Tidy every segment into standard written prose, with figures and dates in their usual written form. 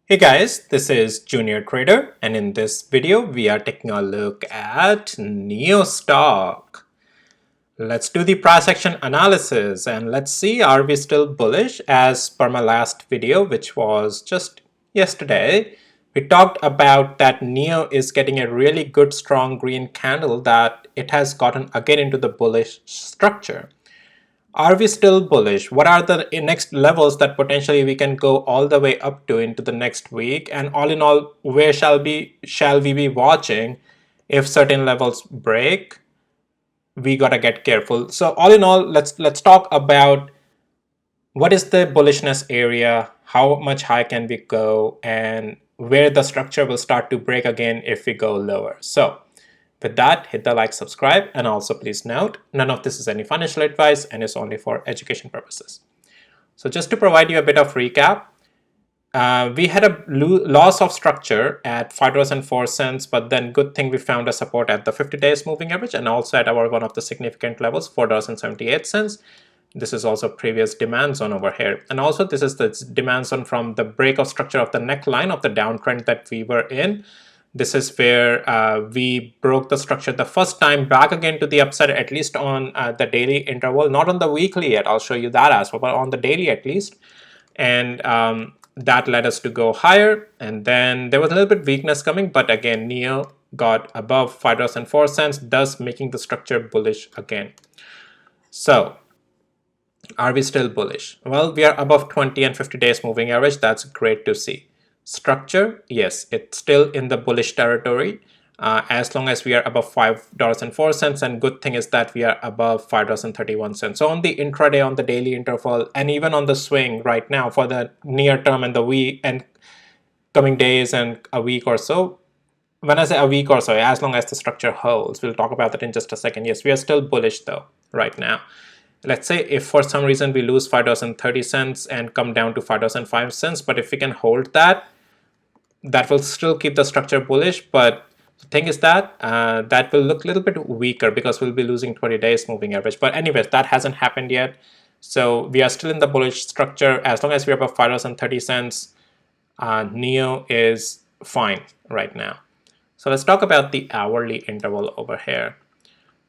Hey guys, this is Junior Trader, and in this video we are taking a look at NIO stock. Let's do the price action analysis and let's see, are we still bullish? As per my last video, which was just yesterday, we talked about that NIO is getting a really good strong green candle, that it has gotten again into the bullish structure. Are we still bullish? What are the next levels that potentially we can go all the way up to into the next week? And all in all, where shall we be watching if certain levels break? We gotta get careful. So all in all, let's talk about what is the bullishness area, how much high can we go, and where the structure will start to break again if we go lower. So with that, hit the like, subscribe, and also please note, none of this is any financial advice and is only for education purposes. So just to provide you a bit of recap, we had a loss of structure at $5.04, but then good thing we found a support at the 50 days moving average and also at our one of the significant levels, $4.78. This is also previous demand zone over here. And also this is the demand zone from the break of structure of the neckline of the downtrend that we were in. This is where we broke the structure the first time back again to the upside, at least on the daily interval, not on the weekly yet. I'll show you that as well, but on the daily at least. And that led us to go higher. And then there was a little bit weakness coming, but again, NIO got above $5.04, thus making the structure bullish again. So are we still bullish? Well, we are above 20 and 50 days moving average. That's great to see. Structure, yes, it's still in the bullish territory as long as we are above $5.04, and good thing is that we are above $5.31. So on the intraday, on the daily interval, and even on the swing right now for the near term and the week and coming days and a week or so, when I say a week or so, as long as the structure holds, we'll talk about that in just a second. Yes, we are still bullish though right now. Let's say if for some reason we lose $5.30 and come down to $5.05, but if we can hold that, that will still keep the structure bullish. But the thing is that that will look a little bit weaker because we'll be losing 20 days moving average. But anyways, that hasn't happened yet. So we are still in the bullish structure. As long as we're above $5.30, NIO is fine right now. So let's talk about the hourly interval over here.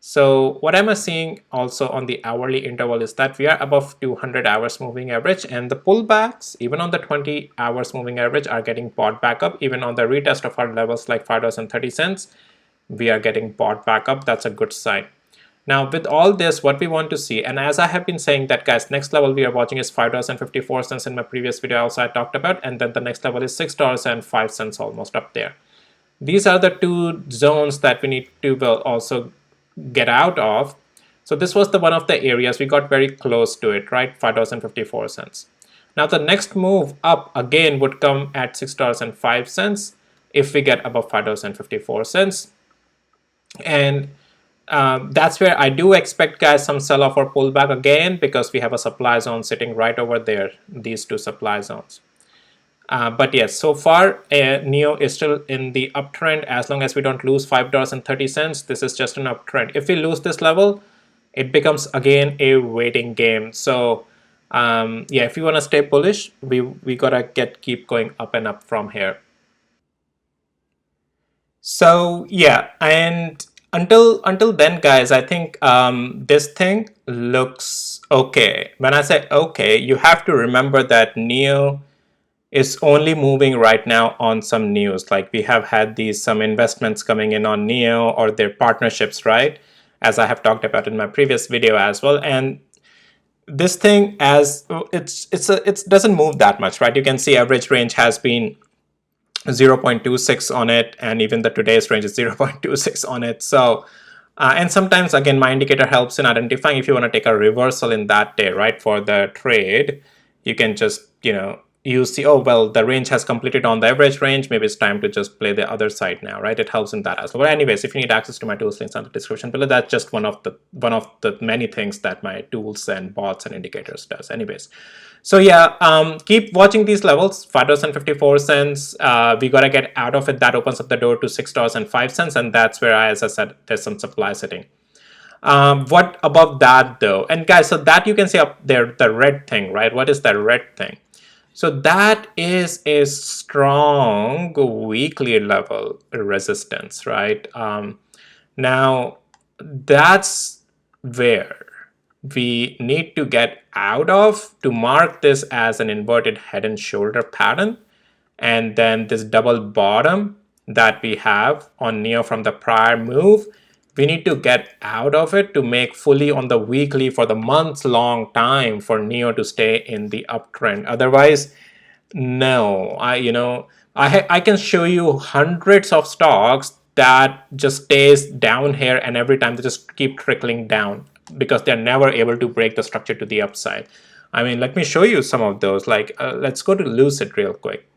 So what I'm seeing also on the hourly interval is that we are above 200 hours moving average, and the pullbacks even on the 20 hours moving average are getting bought back up. Even on the retest of our levels like $5.30, we are getting bought back up. That's a good sign. Now with all this, what we want to see, and as I have been saying that guys, next level we are watching is $5.54 in my previous video also I talked about, and then the next level is $6.05 almost up there. These are the two zones that we need to also get out of. So this was the one of the areas we got very close to it, right? $5.54. Now the next move up again would come at $6.05 if we get above $5.54. And that's where I do expect guys some sell-off or pullback again, because we have a supply zone sitting right over there, these two supply zones. But yes, so far NIO is still in the uptrend. As long as we don't lose $5.30, this is just an uptrend. If we lose this level, it becomes again a waiting game. So yeah, if you want to stay bullish, we gotta keep going up and up from here. So yeah, and until then guys, I think this thing looks okay. When I say okay, you have to remember that NIO is only moving right now on some news. Like we have had some investments coming in on NIO or their partnerships, right? As I have talked about in my previous video as well. And this thing, as it doesn't move that much, right? You can see average range has been 0.26 on it, and even the today's range is 0.26 on it. So and sometimes again my indicator helps in identifying if you want to take a reversal in that day, right? For the trade, you can just you see, oh well, the range has completed on the average range, maybe it's time to just play the other side now, right? It helps in that as well. But anyways, if you need access to my tools, links on the description below. That's just one of the many things that my tools and bots and indicators does. Anyways, so yeah, keep watching these levels. $5.54, we gotta get out of it. That opens up the door to $6.05, and that's where as I said, there's some supply sitting. What above that though? And guys, so that you can see up there, the red thing, right? What is the red thing? So that is a strong weekly level resistance, right? Now, that's where we need to get out of to mark this as an inverted head and shoulder pattern. And then this double bottom that we have on NIO from the prior move, we need to get out of it to make fully on the weekly for the months long time for NIO to stay in the uptrend. Otherwise, no, I can show you hundreds of stocks that just stays down here, and every time they just keep trickling down because they're never able to break the structure to the upside. I mean, let me show you some of those. Like, let's go to Lucid real quick.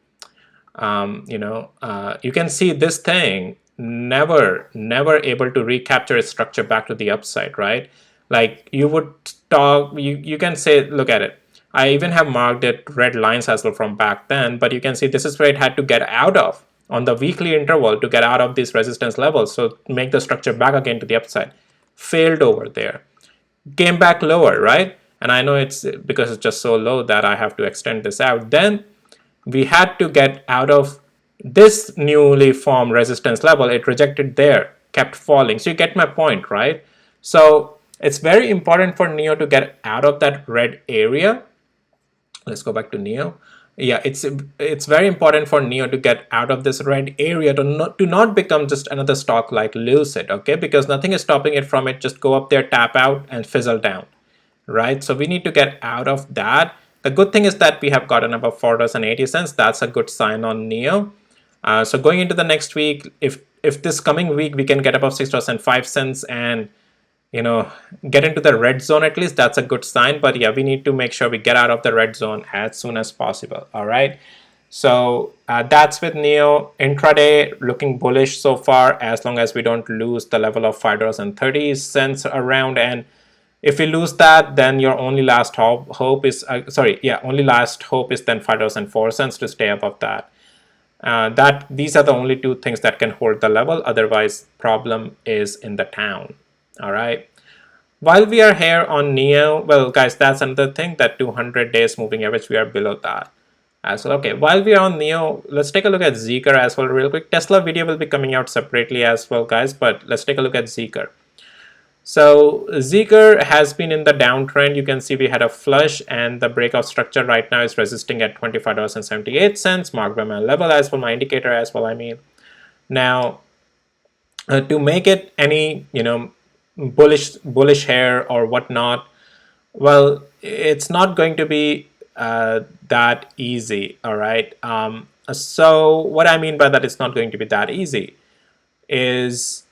You can see this thing never able to recapture its structure back to the upside, right? Like you would talk, you can say, look at it. I even have marked it red lines as well from back then, but you can see this is where it had to get out of on the weekly interval to get out of these resistance levels. So make the structure back again to the upside. Failed over there. Came back lower, right? And I know it's because it's just so low that I have to extend this out. Then we had to get out of this newly formed resistance level. It rejected there, kept falling. So you get my point, right? So it's very important for NIO to get out of that red area. Let's go back to NIO. Yeah, it's very important for NIO to get out of this red area to not become just another stock like Lucid, okay? Because nothing is stopping it from it just go up there, tap out, and fizzle down, right? So we need to get out of that. The good thing is that we have gotten above $4.80. That's a good sign on NIO. So going into the next week, if this coming week we can get above $6.05 and get into the red zone at least, that's a good sign. But yeah, we need to make sure we get out of the red zone as soon as possible. All right. So that's with NIO. Intraday looking bullish so far, as long as we don't lose the level of $5.30 around. And if we lose that, then your only last hope is only last hope is then $5.04 to stay above that. These are the only two things that can hold the level. Otherwise, problem is in the town. All right. While we are here on NIO, well, guys, that's another thing, that 200 days moving average, we are below that as well. Okay, while we are on NIO, let's take a look at Zeekr as well real quick. Tesla video will be coming out separately as well, guys, but let's take a look at Zeekr. So Zeekr has been in the downtrend. You can see we had a flush, and the breakout structure right now is resisting at $25.78, marked by my level as well, my indicator as well, I mean. Now, to make it any, bullish hair or whatnot, well, it's not going to be that easy, all right? So what I mean by that, it's not going to be that easy, is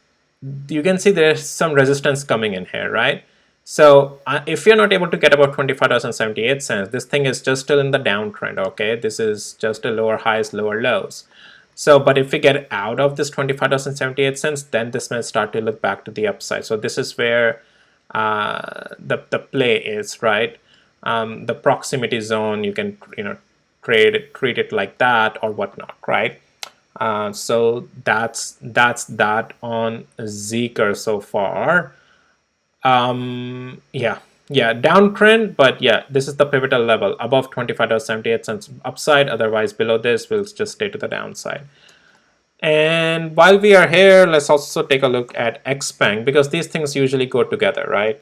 you can see there's some resistance coming in here, right? So if you're not able to get about $25.78, this thing is just still in the downtrend, okay? This is just a lower highs, lower lows. So, but if we get out of this $25.78, then this may start to look back to the upside. So this is where the play is, right? The proximity zone, you can treat it like that or whatnot, right? So that's that on Zeekr so far. Yeah, downtrend, but yeah, this is the pivotal level above $25.78 upside. Otherwise, below this, we'll just stay to the downside. And while we are here, let's also take a look at XPeng, because these things usually go together, right?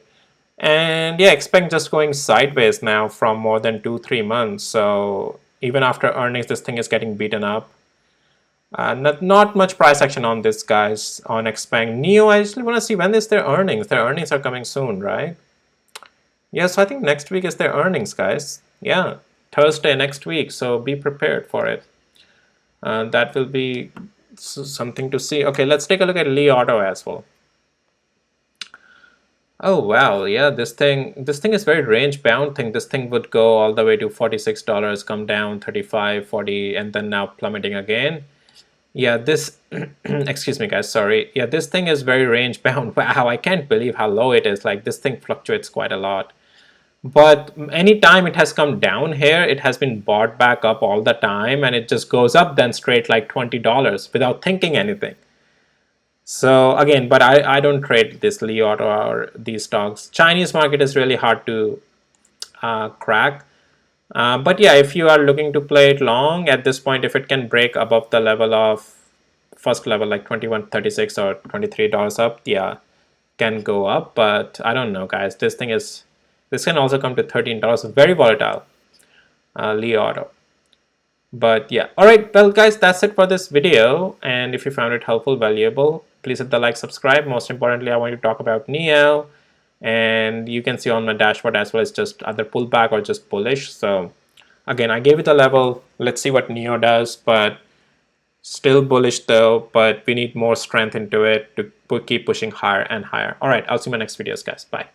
And yeah, XPeng just going sideways now from more than 2-3 months. So even after earnings, this thing is getting beaten up. Not much price action on this, guys, on XPeng. NIO, I actually want to see when is their earnings. Their earnings are coming soon, right? Yeah, so I think next week is their earnings, guys. Yeah, Thursday next week, so be prepared for it. That will be something to see. Okay, let's take a look at Li Auto as well. Oh wow, yeah, this thing is very range bound thing. This thing would go all the way to $46, come down 35, 40, and then now plummeting again. Yeah, this excuse me guys, sorry. Yeah, this thing is very range bound. Wow, I can't believe how low it is. Like, this thing fluctuates quite a lot. But anytime it has come down here, it has been bought back up all the time, and it just goes up then straight like $20 without thinking anything. So again, but I don't trade this Li Auto or these stocks. Chinese market is really hard to crack. But yeah, if you are looking to play it long at this point, if it can break above the level of first level like 21.36 or $23 up, yeah, can go up. But I don't know, guys. This can also come to $13. Very volatile, Li Auto. But yeah, all right, well guys, that's it for this video. And if you found it helpful, valuable, please hit the like, subscribe. Most importantly, I want to talk about NIO, and you can see on my dashboard as well as just either pullback or just bullish. So again, I gave it a level. Let's see what NIO does, but still bullish though, but we need more strength into it to keep pushing higher and higher. All right, I'll see you in my next videos, guys. Bye.